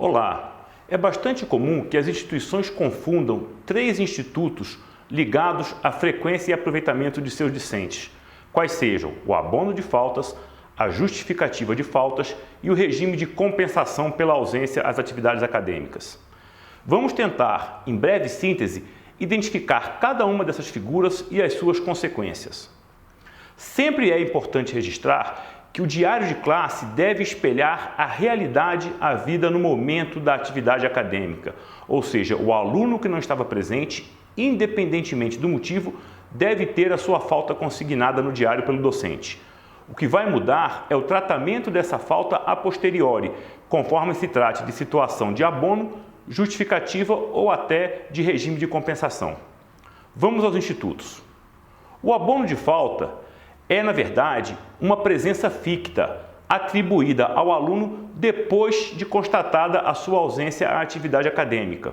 Olá! É bastante comum que as instituições confundam três institutos ligados à frequência e aproveitamento de seus discentes, quais sejam o abono de faltas, a justificativa de faltas e o regime de compensação pela ausência às atividades acadêmicas. Vamos tentar, em breve síntese, identificar cada uma dessas figuras e as suas consequências. Sempre é importante registrar que o diário de classe deve espelhar a realidade, a vida no momento da atividade acadêmica, ou seja, o aluno que não estava presente, independentemente do motivo, deve ter a sua falta consignada no diário pelo docente. O que vai mudar é o tratamento dessa falta a posteriori, conforme se trate de situação de abono, justificativa ou até de regime de compensação. Vamos aos institutos. O abono de falta é, na verdade, uma presença ficta, atribuída ao aluno depois de constatada a sua ausência à atividade acadêmica.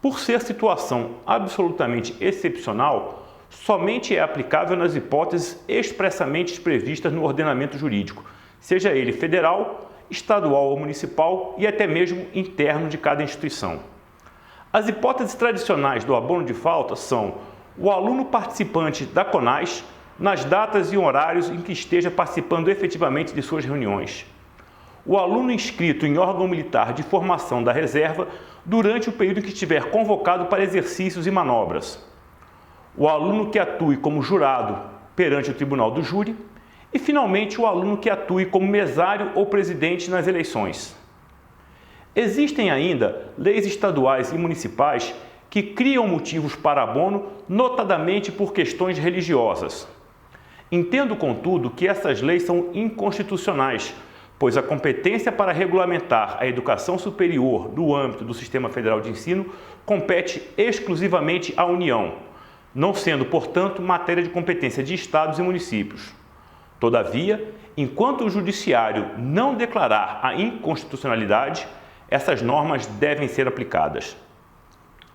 Por ser situação absolutamente excepcional, somente é aplicável nas hipóteses expressamente previstas no ordenamento jurídico, seja ele federal, estadual ou municipal e até mesmo interno de cada instituição. As hipóteses tradicionais do abono de falta são o aluno participante da CONAS, nas datas e horários em que esteja participando efetivamente de suas reuniões. O aluno inscrito em órgão militar de formação da reserva durante o período em que estiver convocado para exercícios e manobras. O aluno que atue como jurado perante o tribunal do júri. E, finalmente, o aluno que atue como mesário ou presidente nas eleições. Existem ainda leis estaduais e municipais que criam motivos para abono, notadamente por questões religiosas. Entendo, contudo, que essas leis são inconstitucionais, pois a competência para regulamentar a educação superior no âmbito do Sistema Federal de Ensino compete exclusivamente à União, não sendo, portanto, matéria de competência de estados e municípios. Todavia, enquanto o Judiciário não declarar a inconstitucionalidade, essas normas devem ser aplicadas.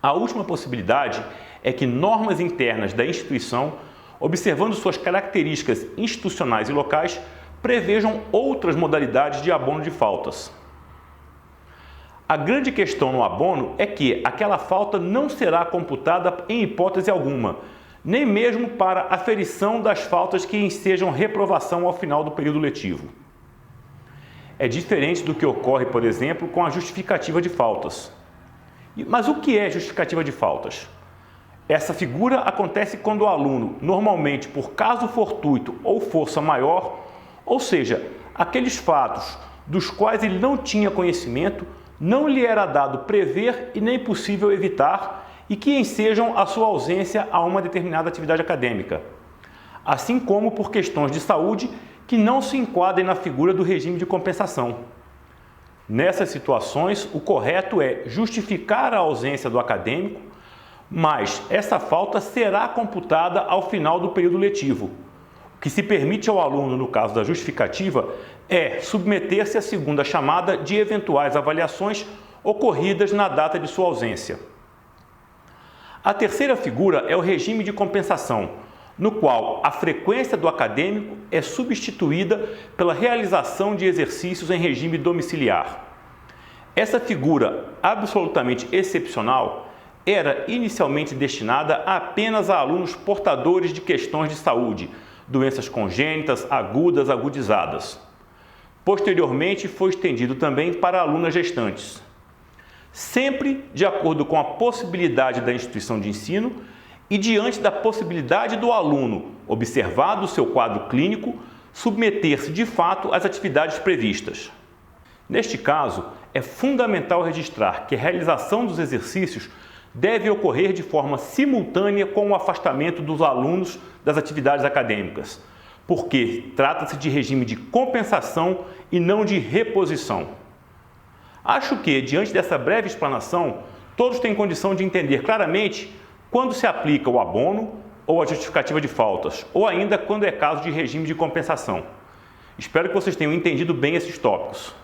A última possibilidade é que normas internas da instituição, observando suas características institucionais e locais, prevejam outras modalidades de abono de faltas. A grande questão no abono é que aquela falta não será computada em hipótese alguma, nem mesmo para aferição das faltas que ensejam reprovação ao final do período letivo. É diferente do que ocorre, por exemplo, com a justificativa de faltas. Mas o que é justificativa de faltas? Essa figura acontece quando o aluno, normalmente por caso fortuito ou força maior, ou seja, aqueles fatos dos quais ele não tinha conhecimento, não lhe era dado prever e nem possível evitar e que ensejam a sua ausência a uma determinada atividade acadêmica, assim como por questões de saúde que não se enquadrem na figura do regime de compensação. Nessas situações, o correto é justificar a ausência do acadêmico, mas essa falta será computada ao final do período letivo. O que se permite ao aluno, no caso da justificativa, é submeter-se à segunda chamada de eventuais avaliações ocorridas na data de sua ausência. A terceira figura é o regime de compensação, no qual a frequência do acadêmico é substituída pela realização de exercícios em regime domiciliar. Essa figura absolutamente excepcional era inicialmente destinada apenas a alunos portadores de questões de saúde, doenças congênitas, agudas, agudizadas. Posteriormente, foi estendido também para alunas gestantes. Sempre de acordo com a possibilidade da instituição de ensino e diante da possibilidade do aluno, observado o seu quadro clínico, submeter-se de fato às atividades previstas. Neste caso, é fundamental registrar que a realização dos exercícios deve ocorrer de forma simultânea com o afastamento dos alunos das atividades acadêmicas, porque trata-se de regime de compensação e não de reposição. Acho que, diante dessa breve explanação, todos têm condição de entender claramente quando se aplica o abono ou a justificativa de faltas, ou ainda quando é caso de regime de compensação. Espero que vocês tenham entendido bem esses tópicos.